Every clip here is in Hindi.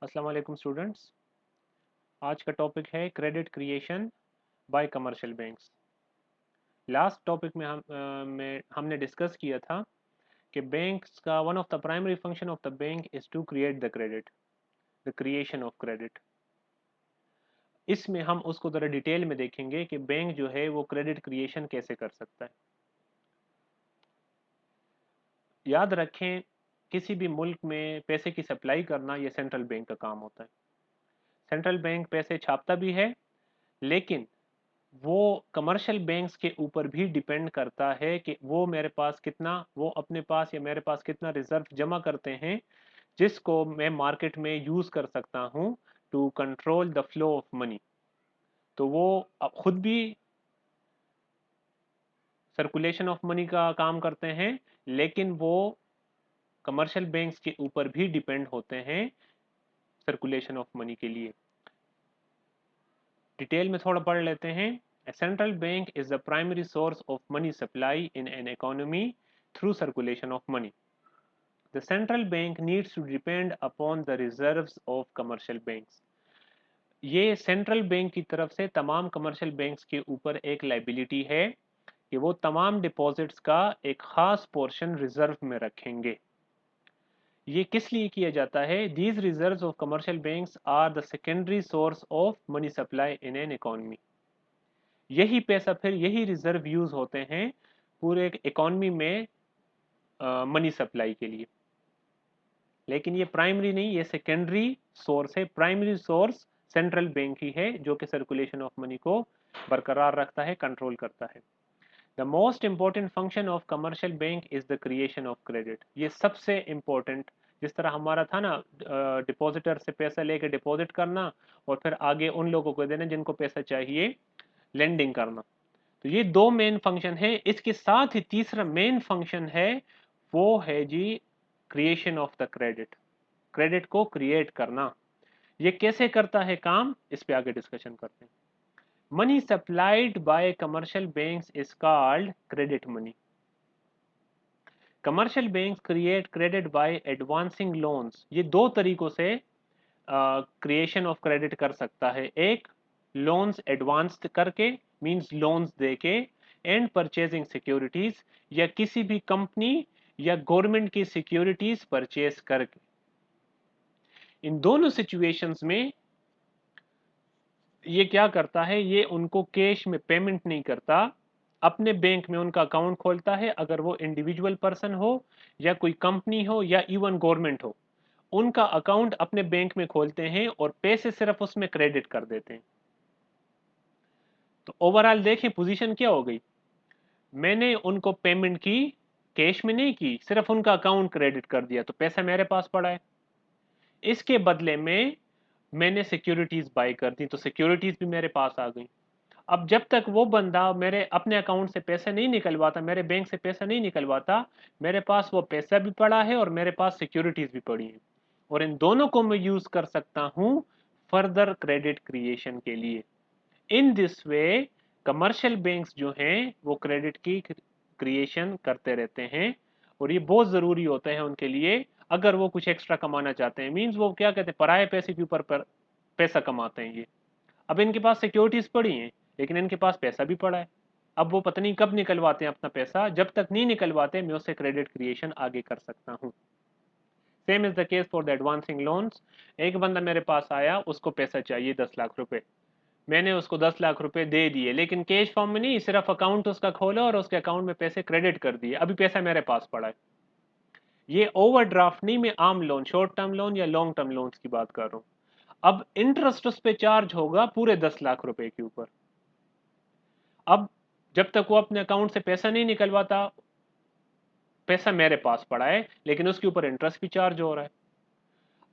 अस्सलाम वालेकुम स्टूडेंट्स। आज का टॉपिक है credit creation by commercial banks. Last topic में हमने डिस्कस किया था कि बैंक्स का one of the primary function of the bank is to create the credit, the creation of credit. इसमें हम उसको ज़रा डिटेल में देखेंगे कि बैंक जो है वो क्रेडिट क्रिएशन कैसे कर सकता है। याद रखें, किसी भी मुल्क में पैसे की सप्लाई करना ये सेंट्रल बैंक का काम होता है। सेंट्रल बैंक पैसे छापता भी है, लेकिन वो कमर्शियल बैंक्स के ऊपर भी डिपेंड करता है कि वो अपने पास या मेरे पास कितना रिजर्व जमा करते हैं, जिसको मैं मार्केट में यूज कर सकता हूं to control the flow of money. तो वो अब खुद भी सर्कुलेशन ऑफ मनी का काम करते हैं, लेकिन वो कमर्शियल बैंक्स के ऊपर भी डिपेंड होते हैं सर्कुलेशन ऑफ मनी के लिए। डिटेल में थोड़ा पढ़ लेते हैं। A central bank is the primary source of money supply in an economy through circulation of money. The central bank needs to depend upon the reserves of commercial banks. ये सेंट्रल बैंक की तरफ से तमाम कमर्शियल बैंक्स के ऊपर एक लाइबिलिटी है कि वो तमाम डिपॉजिट्स का एक खास पोर्शन रिजर्व में रखेंगे। ये किस लिए किया जाता है? These reserves of commercial banks are the secondary source of money supply in an economy. यही रिजर्व यूज होते हैं पूरे इकोनॉमी में मनी सप्लाई के लिए। लेकिन ये प्राइमरी नहीं, ये सेकेंडरी सोर्स है। प्राइमरी सोर्स सेंट्रल बैंक ही है जो कि सर्कुलेशन ऑफ मनी को बरकरार रखता है, कंट्रोल करता है। The most important function of commercial bank is the creation of credit. ये सबसे इंपॉर्टेंट, जिस तरह हमारा था ना, डिपॉजिटर से पैसा लेके डिपॉजिट करना और फिर आगे उन लोगों को देना जिनको पैसा चाहिए, लेंडिंग करना। तो ये दो मेन फंक्शन है। इसके साथ ही तीसरा मेन फंक्शन है, वो है जी creation of the credit. Credit को क्रिएट करना। ये कैसे करता है काम, इस पे आगे डिस्कशन करते हैं। Money supplied by commercial banks is called credit money. Commercial banks create credit by advancing loans. ये दो तरीकों से क्रिएशन ऑफ क्रेडिट कर सकता है। एक, लोन्स एडवांस करके, मींस लोन्स देके, एंड परचेजिंग सिक्योरिटीज, या किसी भी कंपनी या गवर्नमेंट की सिक्योरिटीज परचेज करके। इन दोनों सिचुएशंस में ये क्या करता है, ये उनको कैश में पेमेंट नहीं करता, अपने बैंक में उनका अकाउंट खोलता है। अगर वो इंडिविजुअल पर्सन हो या कोई कंपनी हो या इवन गवर्नमेंट हो, उनका अकाउंट अपने बैंक में खोलते हैं और पैसे सिर्फ उसमें क्रेडिट कर देते हैं। तो ओवरऑल देखें पोजीशन क्या हो गई। मैंने उनको पेमेंट की, कैश में नहीं की, सिर्फ उनका अकाउंट क्रेडिट कर दिया, तो पैसा मेरे पास पड़ा है। इसके बदले में मैंने सिक्योरिटीज बाय कर दी, तो सिक्योरिटीज भी मेरे पास आ गई। अब जब तक वो बंदा मेरे अपने अकाउंट से पैसा नहीं निकलवाता, मेरे बैंक से पैसा नहीं निकलवाता, मेरे पास वो पैसा भी पड़ा है और मेरे पास सिक्योरिटीज भी पड़ी है। और इन दोनों को मैं यूज कर सकता हूं फर्दर क्रेडिट क्रिएशन के लिए। In this way commercial banks जो हैं वो क्रेडिट की क्रिएशन करते रहते हैं, और ये बहुत ज़रूरी होता है उनके लिए अगर वो कुछ एक्स्ट्रा कमाना चाहते हैं। मींस वो क्या कहते हैं, पराये पैसे के ऊपर पैसा कमाते हैं ये। अब इनके पास सिक्योरिटीज पड़ी हैं, लेकिन इनके पास पैसा भी पड़ा है। अब वो पता नहीं कब निकलवाते हैं अपना पैसा, जब तक नहीं निकलवाते मैं उससे क्रेडिट क्रिएशन आगे कर सकता हूँ। Same is the case for the advancing loans. एक बंदा मेरे पास आया, उसको पैसा चाहिए 10 लाख रुपए, मैंने उसको 10 लाख रुपए दे दिए, लेकिन कैश फॉर्म में नहीं, सिर्फ अकाउंट उसका खोला और उसके अकाउंट में पैसे क्रेडिट कर दिए, अभी पैसा मेरे पास पड़ा है। ये ओवरड्राफ्ट नहीं, मैं आम लोन, शॉर्ट टर्म लोन या लॉन्ग टर्म लोन की बात कर रहा हूँ। अब इंटरेस्ट उस पर चार्ज होगा पूरे 10 लाख रुपए के ऊपर। अब जब तक वो अपने अकाउंट से पैसा नहीं निकलवाता, पैसा मेरे पास पड़ा है, लेकिन उसके ऊपर इंटरेस्ट भी चार्ज हो रहा है।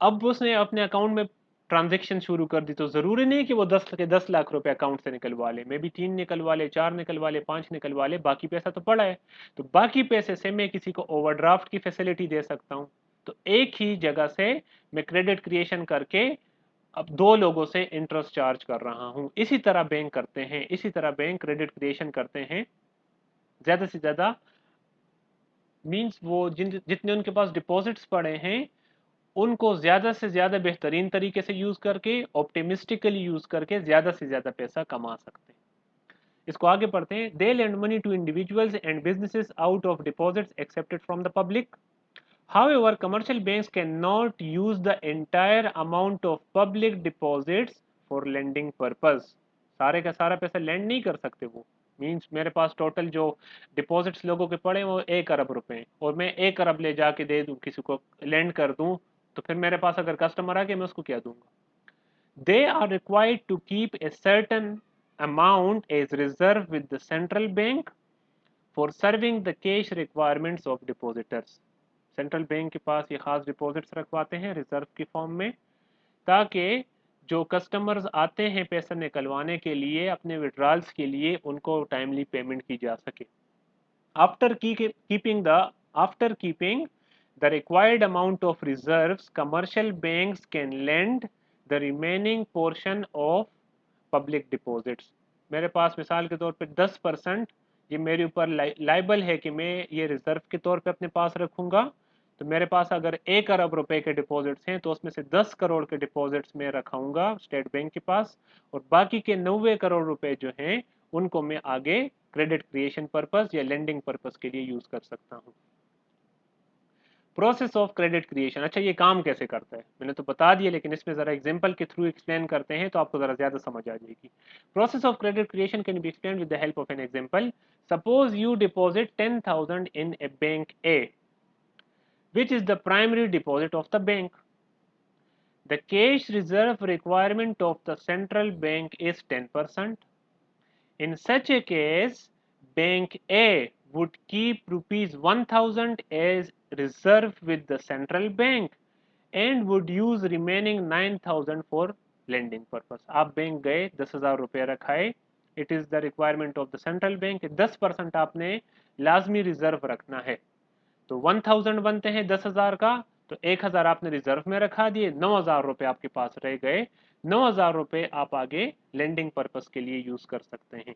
अब उसने अपने अकाउंट में ट्रांजेक्शन शुरू कर दी, तो जरूरी नहीं कि वो 10 लाख रुपए अकाउंट से निकलवा ले, मे भी 3 निकलवा ले, 4 निकलवा ले, 5 निकलवा ले, बाकी पैसा तो पड़ा है। तो बाकी पैसे से मैं किसी को ओवरड्राफ्ट की फैसिलिटी दे सकता हूँ। तो एक ही जगह से मैं क्रेडिट क्रिएशन करके अब दो लोगों से इंटरेस्ट चार्ज कर रहा हूँ। इसी तरह बैंक करते हैं, इसी तरह बैंक क्रेडिट क्रिएशन करते हैं। ज्यादा से ज्यादा मींस वो जितने उनके पास डिपॉजिट्स पड़े हैं, उनको ज़्यादा से ज़्यादा बेहतरीन तरीके से यूज़ करके, ऑप्टिमिस्टिकली यूज़ करके ज़्यादा से ज़्यादा पैसा कमा सकते हैं। इसको आगे पढ़ते हैं। They lend money to individuals and businesses out of deposits accepted from the public. However, commercial banks cannot use the entire amount of public deposits for lending purpose. सारे का सारा पैसा लेंड नहीं कर सकते वो। मीन्स मेरे पास टोटल जो डिपॉजिट्स लोगों के पड़े वो 1 अरब रुपए हैं, और मैं 1 अरब ले जाके दे दूं किसी को, लेंड कर दूं, तो फिर मेरे पास अगर कस्टमर आ गया मैं उसको क्या दूंगा? They are required to keep a certain amount as reserve with the central bank for serving the cash requirements of depositors. Central bank के पास ये खास डिपॉजिट्स रखवाते हैं रिजर्व की फॉर्म में, ताकि जो कस्टमर्स आते हैं पैसा निकलवाने के लिए अपने विड्रॉल्स के लिए, उनको टाइमली पेमेंट की जा सके। After keeping the after keeping the required amount of reserves, commercial banks can lend the remaining portion of public deposits. मेरे पास मिसाल के तौर पे 10% ये मेरे ऊपर लाइबल है कि मैं ये रिजर्व के तौर पे अपने पास रखूंगा। तो मेरे पास अगर 1 अरब रुपए के डिपॉजिट्स हैं तो उसमें से 10 करोड़ के डिपॉजिट्स में रखाऊंगा स्टेट बैंक के पास, और बाकी के 90 करोड़ रुपए जो हैं उनको मैं आगे क्रेडिट क्रिएशन पर्पस या लेंडिंग पर्पस के लिए यूज कर सकता हूँ। प्रोसेस ऑफ क्रेडिट क्रिएशन, अच्छा ये काम कैसे करता है मैंने तो बता दिया, लेकिन इसमें जरा एग्जांपल के थ्रू एक्सप्लेन करते हैं तो आपको जरा ज्यादा समझ आ जाएगी। Process of credit creation can be explain with the help of an example. Suppose you deposit 10,000 in A bank A which is the primary deposit of the bank. The cash reserve requirement of the central bank is 10%. In such a case, Bank A would keep rupees 1000 as reserve with the central bank and would use remaining 9000 for lending purpose. आप बैंक गए 10,000 रुपये रखाए, it is the requirement of the central bank, 10% आपने लाजमी रिजर्व रखना है। तो 1000 बनते हैं 10,000 का, तो 1,000 आपने रिजर्व में रखा दिए, 9,000 रुपए आपके पास रह गए। 9,000 रुपए आप आगे लेंडिंग पर्पस के लिए यूज कर सकते हैं।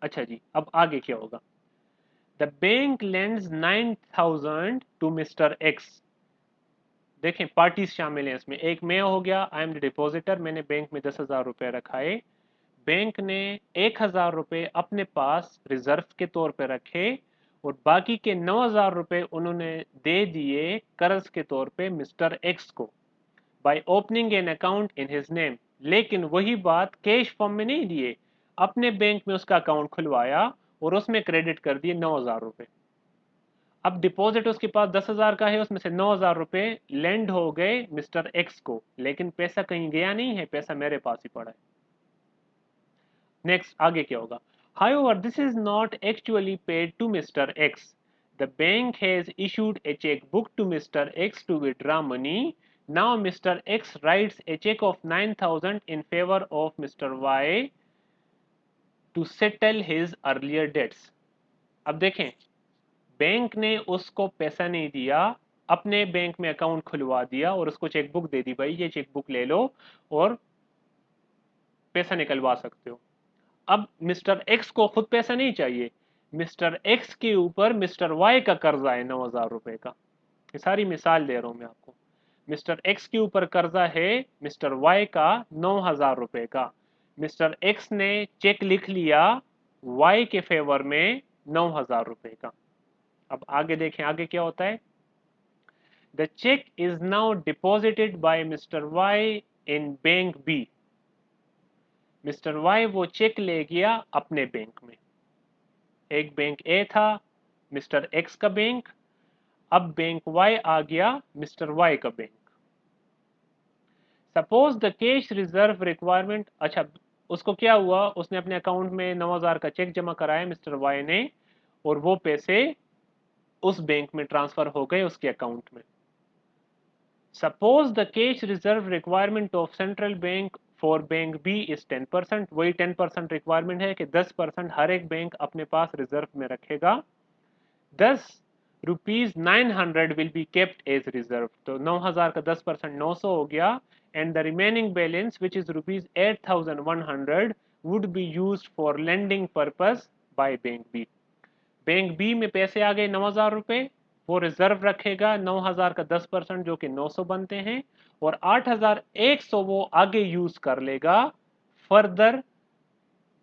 अच्छा जी, अब आगे क्या होगा? The bank lends 9,000 to mister X. देखें पार्टीज शामिल हैं इसमें, एक मैं हो गया, आई एम द डिपॉजिटर, मैंने बैंक में 10,000 रुपए रखाए। बैंक ने 1,000 रुपए अपने पास रिजर्व के तौर पे रखे, और बाकी के 9,000 रुपए उन्होंने दे दिए कर्ज के तौर पे मिस्टर एक्स को, by opening an account in his name. लेकिन वही बात कैश फॉर्म में नहीं दिए, अपने बैंक में उसका अकाउंट खुलवाया और उसमें क्रेडिट कर दिए 9,000 रुपए। अब डिपॉजिट उसके पास 10,000 का है, उसमें से 9,000 रुपए लेंड हो गए मिस्टर एक्स को, लेकिन पैसा कहीं गया नहीं है, पैसा मेरे पास ही पड़ा है। नेक्स्ट आगे क्या होगा? However, this is not actually paid to Mr. X. The bank has issued a checkbook to Mr. X to withdraw money. Now Mr. X writes a check of 9,000 in favor of Mr. Y to settle his earlier debts. अब देखें, बैंक ने उसको पैसा नहीं दिया, अपने बैंक में अकाउंट खुलवा दिया और उसको चेकबुक दे दी, भाई ये चेकबुक ले लो और पैसा निकलवा सकते हो। अब मिस्टर एक्स को खुद पैसा नहीं चाहिए, मिस्टर एक्स के ऊपर मिस्टर वाई का कर्जा है 9,000 रुपए का। ये सारी मिसाल दे रहा हूं मैं आपको। मिस्टर एक्स के ऊपर कर्जा है मिस्टर वाई का 9,000 रुपए का। मिस्टर एक्स ने चेक लिख लिया वाई के फेवर में 9,000 रुपए का। अब आगे देखें आगे क्या होता है। The check is now deposited by mister Y in bank B. Mister Y वो चेक ले गया अपने बैंक में। एक बैंक ए था मिस्टर एक्स का बैंक, अब बैंक वाई आ गया मिस्टर वाई का bank. Suppose the cash reserve requirement, अच्छा उसको क्या हुआ, उसने अपने अकाउंट में 9,000 का चेक जमा कराया मिस्टर वाई ने, और वो पैसे उस बैंक में ट्रांसफर हो गए उसके अकाउंट में। Suppose the cash reserve requirement of central bank for bank B is 10%। वही 10% रिक्वायरमेंट है कि 10% हर एक बैंक अपने पास रिजर्व में रखेगा। 10 rupees 900 will be kept as reserve. तो 9,000 का 10% 900 हो गया, and the remaining balance which is rupees 8,100 would be used for lending purpose by bank B. Bank B में पैसे आ गए 9,000 रुपए, वो रिजर्व रखेगा 9,000 का 10% जो कि 900 बनते हैं, और 8,100 वो आगे यूज कर लेगा फर्दर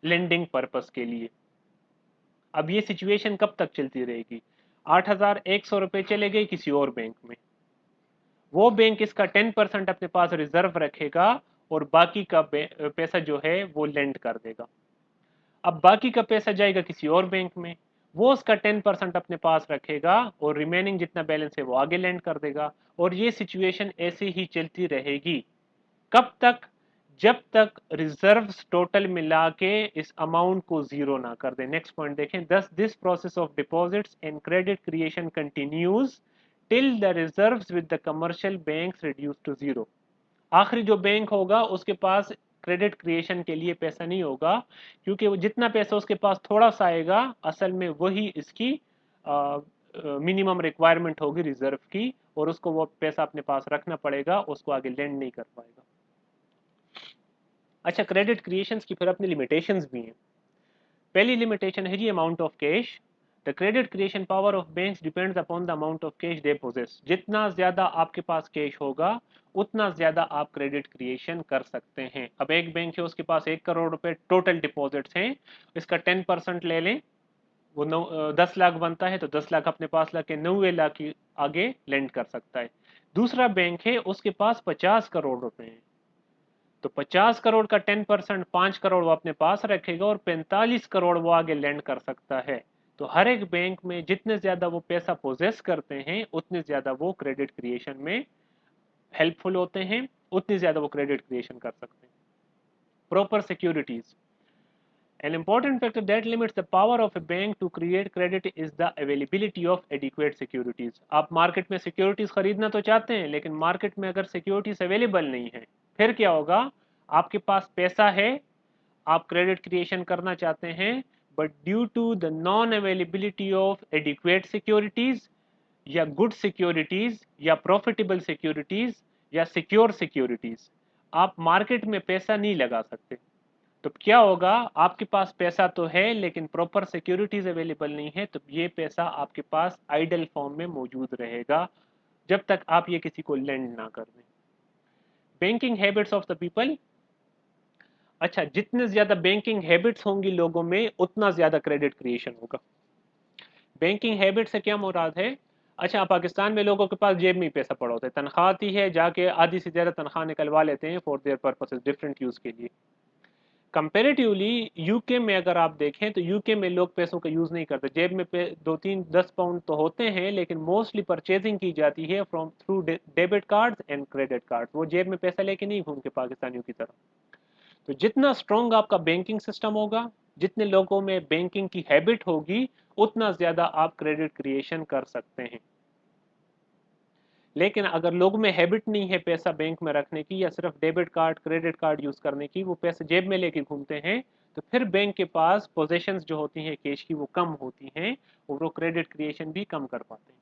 लेंडिंग पर्पस के लिए। अब ये सिचुएशन कब तक चलती रहेगी? 8,100 रुपए चले गए किसी और बैंक में, वो बैंक इसका 10% अपने पास रिजर्व रखेगा और बाकी का पैसा जो है वो लेंड कर देगा। अब बाकी का पैसा जाएगा किसी और बैंक में, वो उसका 10% अपने पास रखेगा और रिमेनिंग जितना बैलेंस है वो आगे लेंड कर देगा। और ये सिचुएशन ऐसे ही चलती रहेगी। कब तक? जब तक रिजर्व्स टोटल मिला के इस अमाउंट को जीरो ना कर दे। नेक्स्ट पॉइंट देखें, thus this process of deposits and credit creation continues till the reserves with the commercial banks reduce to zero. आखिरी जो बैंक होगा उसके पास क्रेडिट क्रिएशन के लिए पैसा नहीं होगा, क्योंकि वो जितना पैसा उसके पास थोड़ा सा आएगा, असल में वही इसकी मिनिमम रिक्वायरमेंट होगी रिजर्व की, और उसको वो पैसा अपने पास रखना पड़ेगा, उसको आगे लेंड नहीं कर पाएगा। अच्छा, क्रेडिट क्रिएशंस की फिर अपनी लिमिटेशंस भी हैं। पहली लिमिटेशन है जी amount of cash. The credit creation power of banks depends upon the amount of cash they possess. जितना ज्यादा आपके पास कैश होगा उतना ज्यादा आप क्रेडिट क्रिएशन कर सकते हैं। अब एक बैंक है उसके पास 1 करोड़ रुपए टोटल डिपॉजिट्स हैं, इसका 10% ले लें, वो 10 लाख बनता है, तो 10 लाख अपने पास ला के 90 लाख की आगे लेंड कर सकता है। दूसरा बैंक है उसके पास 50 करोड़ रुपए हैं, तो 50 करोड़ का 10% 5 करोड़ वो अपने पास रखेगा और 45 करोड़ वो आगे लेंड कर सकता है। तो हर एक बैंक में जितने ज्यादा वो पैसा पोजेस करते हैं उतने ज्यादा वो क्रेडिट क्रिएशन में हेल्पफुल होते हैं, उतनी ज्यादा वो क्रेडिट क्रिएशन कर सकते हैं। Proper securities. An important factor that limits the power of a bank to create credit is the availability of adequate securities. आप मार्केट में सिक्योरिटीज खरीदना तो चाहते हैं, लेकिन मार्केट में अगर सिक्योरिटीज अवेलेबल नहीं है, फिर क्या होगा? आपके पास पैसा है, आप क्रेडिट क्रिएशन करना चाहते हैं, but due to the non availability of adequate securities या गुड सिक्योरिटीज या प्रॉफिटेबल सिक्योरिटीज या सिक्योर सिक्योरिटीज, आप मार्केट में पैसा नहीं लगा सकते। तो क्या होगा? आपके पास पैसा तो है लेकिन प्रॉपर सिक्योरिटीज अवेलेबल नहीं है, तो ये पैसा आपके पास आइडल फॉर्म में मौजूद रहेगा जब तक आप ये किसी को लेंड ना कर दें। Banking habits of the people. अच्छा, जितने ज्यादा बैंकिंग हैबिट्स होंगी लोगों में उतना ज्यादा क्रेडिट क्रिएशन होगा। बैंकिंग हैबिट से क्या मुराद है? अच्छा, पाकिस्तान में लोगों के पास जेब में ही पैसा पड़ा होता है, तनख्वाह आती है, जाके आधी से ज्यादा तनख्वाह निकलवा लेते हैं for their purposes, different use के लिए। कंपेरेटिवली यूके में अगर आप देखें तो यूके में लोग पैसों का यूज नहीं करते, जेब में 2-3-10 पाउंड तो होते हैं, लेकिन मोस्टली परचेजिंग की जाती है from through debit cards and credit card. वो जेब में पैसा लेके नहीं घूमते पाकिस्तानियों की तरह। तो जितना स्ट्रॉन्ग आपका बैंकिंग सिस्टम होगा, जितने लोगों में बैंकिंग की हैबिट होगी, उतना ज्यादा आप क्रेडिट क्रिएशन कर सकते हैं। लेकिन अगर लोगों में हैबिट नहीं है पैसा बैंक में रखने की, या सिर्फ debit card credit card use करने की, वो पैसे जेब में लेके घूमते हैं, तो फिर बैंक के पास पोजेशंस जो होती हैं कैश की वो कम होती हैं और वो क्रेडिट क्रिएशन भी कम कर पाते हैं।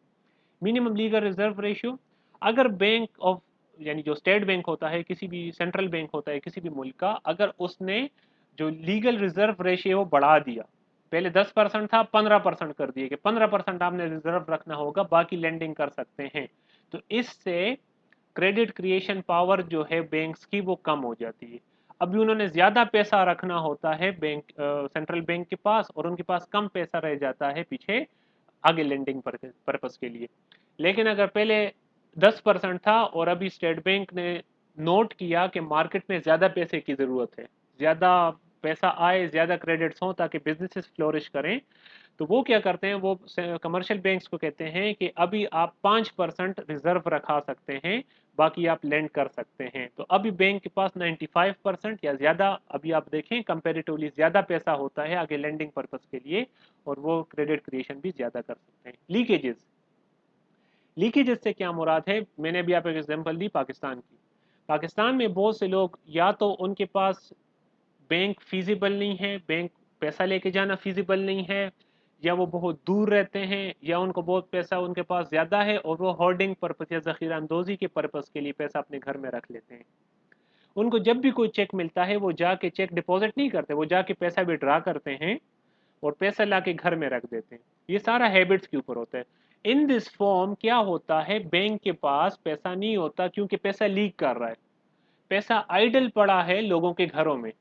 Minimum legal reserve ratio. अगर बैंक ऑफ, यानी जो स्टेट बैंक होता है, किसी भी सेंट्रल बैंक होता है किसी भी मुल्क का, अगर उसने जो लीगल रिजर्व रेशियो वो बढ़ा दिया, पहले 10% था 15% कर दिए कि 15% आपने रिजर्व रखना होगा, बाकी लेंडिंग कर सकते हैं, तो इससे क्रेडिट क्रिएशन पावर जो है बैंक्स की वो कम हो जाती है। अभी उन्होंने ज्यादा पैसा रखना होता है बैंक सेंट्रल बैंक के पास, और उनके पास कम पैसा रह जाता है पीछे आगे लेंडिंग पर्पस के लिए। लेकिन अगर पहले 10% था और अभी स्टेट बैंक ने नोट किया कि मार्केट में ज्यादा पैसे की जरूरत है, ज्यादा पैसा आए, ज्यादा क्रेडिट्स हों ताकि बिजनेसेस फ्लोरिश करें, तो वो क्या करते हैं, वो कमर्शियल बैंक्स को कहते हैं कि अभी आप 5% रिजर्व रखा सकते हैं, बाकी आप लेंड कर सकते हैं। तो अभी बैंक के पास 95% या ज्यादा, अभी आप देखें कंपेरेटिवली ज्यादा पैसा होता है आगे लेंडिंग पर्पस के लिए, और वो क्रेडिट क्रिएशन भी ज्यादा कर सकते हैं। लीकेजेस। लीकेजेस से क्या मुराद है? मैंने भी आपको एग्जांपल दी पाकिस्तान की। पाकिस्तान में बहुत से लोग, या तो उनके पास बैंक फिजिबल नहीं है, बैंक पैसा लेके जाना फिजिबल नहीं है, या वो बहुत दूर रहते हैं, या उनको बहुत पैसा उनके पास ज्यादा है और वो होर्डिंग पर्पस या जखीरा अंदोजी के पर्पस के लिए पैसा अपने घर में रख लेते हैं। उनको जब भी कोई चेक मिलता है वो जाके चेक डिपॉजिट नहीं करते, वो जाके पैसा विड्रा करते हैं और पैसा ला के घर में रख देते हैं। ये सारा हैबिट्स के ऊपर होता है। इन दिस फॉर्म क्या होता है, बैंक के पास पैसा नहीं होता क्योंकि पैसा लीक कर रहा है, पैसा आइडल पड़ा है लोगों के घरों में।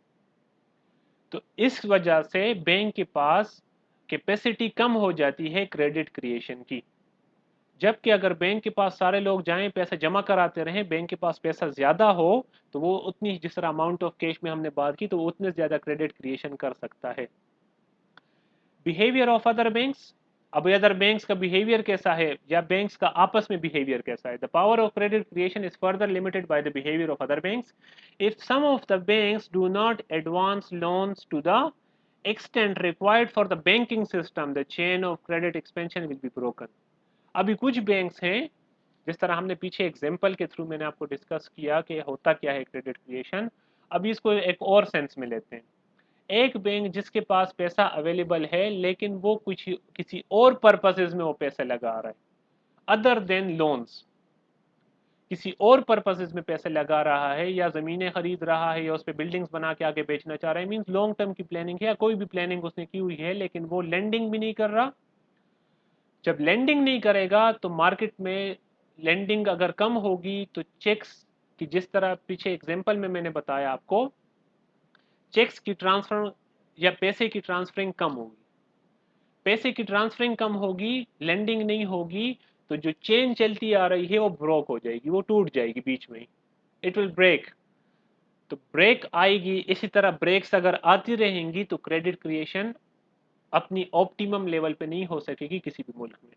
तो इस वजह से बैंक के पास कैपेसिटी कम हो जाती है क्रेडिट क्रिएशन की। जबकि अगर बैंक के पास सारे लोग जाएं पैसा जमा कराते रहें, बैंक के पास पैसा ज्यादा हो, तो वो उतनी, जिस तरह अमाउंट ऑफ कैश में हमने बात की, तो वो उतने ज्यादा क्रेडिट क्रिएशन कर सकता है। बिहेवियर ऑफ अदर बैंक्स, अब अदर बैंक्स का बिहेवियर कैसा है या बैंक्स का आपस में बिहेवियर कैसा है। The power of credit creation is further limited by the behaviour of other banks. If some of the banks do not advance loans to the extent required for the banking system, the chain of credit expansion will be broken. अभी कुछ बैंक्स हैं, जिस तरह हमने पीछे एग्जाम्पल के थ्रू मैंने आपको डिस्कस किया कि होता क्या है क्रेडिट क्रिएशन। अभी इसको एक और सेंस में लेते हैं। एक बैंक जिसके पास पैसा अवेलेबल है लेकिन वो कुछ किसी और पर्पसेस में वो पैसा लगा रहा है, अदर देन लोन्स, किसी और पर्पसेस में पैसे लगा रहा है, या जमीनें खरीद रहा है, या उस पर बिल्डिंग्स बना के आगे बेचना चाह रहा है, मीन्स लॉन्ग टर्म की प्लानिंग है, या कोई भी प्लानिंग उसने की हुई है, लेकिन वो लेंडिंग भी नहीं कर रहा। जब लेंडिंग नहीं करेगा तो मार्केट में लेंडिंग अगर कम होगी तो चेक्स की, जिस तरह पीछे एग्जाम्पल में मैंने बताया आपको, चेक्स की ट्रांसफर या पैसे की ट्रांसफरिंग कम होगी, पैसे की ट्रांसफरिंग कम होगी, लेंडिंग नहीं होगी, तो जो चेन चलती आ रही है वो ब्रोक हो जाएगी, वो टूट जाएगी बीच में ही, इट विल ब्रेक। तो ब्रेक आएगी, इसी तरह ब्रेक्स अगर आती रहेंगी तो क्रेडिट क्रिएशन अपनी ऑप्टिमम लेवल पे नहीं हो सकेगी किसी भी मुल्क में।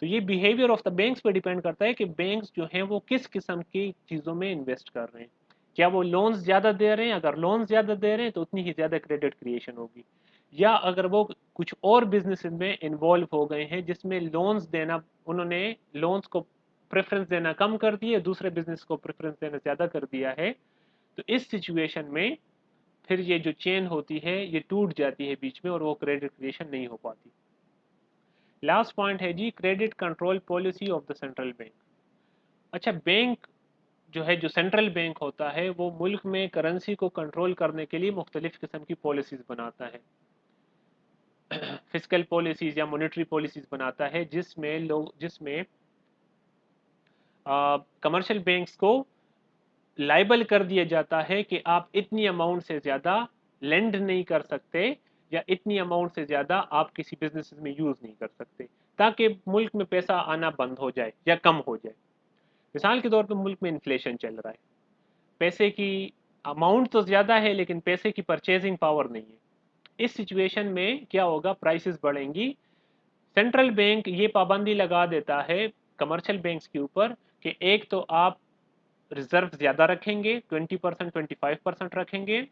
तो ये बिहेवियर ऑफ द बैंक्स पे डिपेंड करता है कि बैंक्स जो हैं वो किस किस्म की चीज़ों में इन्वेस्ट कर रहे हैं। क्या वो लोन्स ज़्यादा दे रहे हैं, अगर लोन्स ज़्यादा दे रहे हैं तो उतनी ही ज़्यादा क्रेडिट क्रिएशन होगी। या अगर वो कुछ और बिजनेस में इन्वॉल्व हो गए हैं जिसमें लोन्स देना, उन्होंने लोन्स को प्रेफरेंस देना कम कर दिया, दूसरे बिजनेस को प्रेफरेंस देना ज़्यादा कर दिया है, तो इस सिचुएशन में फिर ये जो चेन होती है ये टूट जाती है बीच में और वो क्रेडिट क्रिएशन नहीं हो पाती। लास्ट पॉइंट है जी, credit control policy of the central bank. अच्छा, बैंक जो है, जो सेंट्रल बैंक होता है, वो मुल्क में करेंसी को कंट्रोल करने के लिए मुख्तलिफ किस्म की पॉलिसीज बनाता है, फिजिकल पॉलिसीज या मॉनेटरी पॉलिसीज बनाता है, जिसमें कमर्शियल बैंक्स को लाइबल कर दिया जाता है कि आप इतनी अमाउंट से ज़्यादा लेंड नहीं कर सकते, या इतनी अमाउंट से ज़्यादा आप किसी बिजनेस में यूज़ नहीं कर सकते, ताकि मुल्क में पैसा आना बंद हो जाए या कम हो जाए। मिसाल के तौर पर मुल्क में इन्फ्लेशन चल रहा है, पैसे की अमाउंट तो ज़्यादा है लेकिन पैसे की परचेजिंग पावर नहीं है। इस सिचुएशन में क्या होगा, प्राइसेस बढ़ेंगी। सेंट्रल बैंक ये पाबंदी लगा देता है कमर्शियल बैंक्स के ऊपर कि एक तो आप रिजर्व ज्यादा रखेंगे, 20% 25% रखेंगे,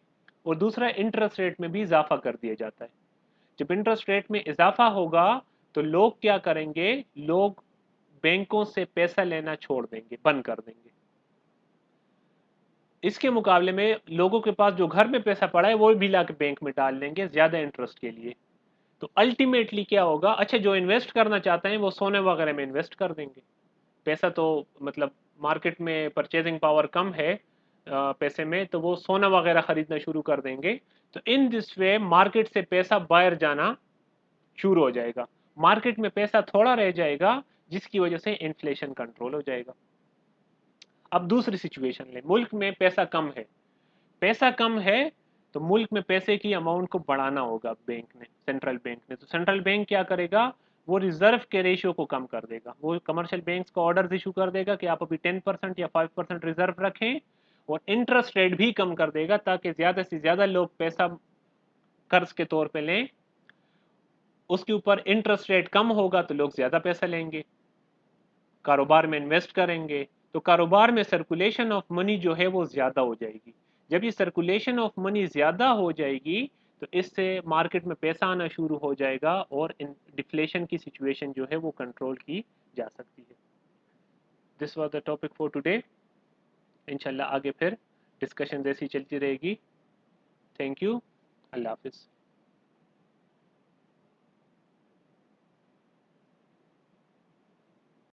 और दूसरा इंटरेस्ट रेट में भी इजाफा कर दिया जाता है। जब इंटरेस्ट रेट में इजाफा होगा तो लोग क्या करेंगे, लोग बैंकों से पैसा लेना छोड़ देंगे, बंद कर देंगे। इसके मुकाबले में लोगों के पास जो घर में पैसा पड़ा है वो भी ला के बैंक में डाल देंगे ज्यादा इंटरेस्ट के लिए। तो अल्टीमेटली क्या होगा, अच्छा जो इन्वेस्ट करना चाहते हैं वो सोने वगैरह में इन्वेस्ट कर देंगे। पैसा तो मतलब मार्केट में परचेजिंग पावर कम है पैसे में, तो वो सोना वगैरह खरीदना शुरू कर देंगे। तो इन दिस वे मार्केट से पैसा बाहर जाना शुरू हो जाएगा, मार्केट में पैसा थोड़ा रह जाएगा, जिसकी वजह से इन्फ्लेशन कंट्रोल हो जाएगा। अब दूसरी सिचुएशन ले, मुल्क में पैसा कम है, पैसा कम है, तो मुल्क में पैसे की अमाउंट को बढ़ाना होगा बैंक ने, सेंट्रल बैंक ने। तो सेंट्रल बैंक क्या करेगा, वो रिजर्व के रेशियो को कम कर देगा, वो कमर्शियल बैंक्स को ऑर्डर इशू कर देगा कि आप अभी 10% या 5% रिजर्व रखें, और इंटरेस्ट रेट भी कम कर देगा ताकि ज्यादा से ज्यादा लोग पैसा कर्ज के तौर पे लें। उसके ऊपर इंटरेस्ट रेट कम होगा तो लोग ज्यादा पैसा लेंगे, कारोबार में इन्वेस्ट करेंगे, तो कारोबार में सर्कुलेशन ऑफ मनी जो है वो ज्यादा हो जाएगी। जब ये सर्कुलेशन ऑफ मनी ज्यादा हो जाएगी तो इससे मार्केट में पैसा आना शुरू हो जाएगा और डिफ्लेशन की सिचुएशन जो है वो कंट्रोल की जा सकती है। This was the topic for today. इंशाल्लाह आगे फिर डिस्कशन ऐसी चलती रहेगी। Thank you. अल्लाह हाफिज़।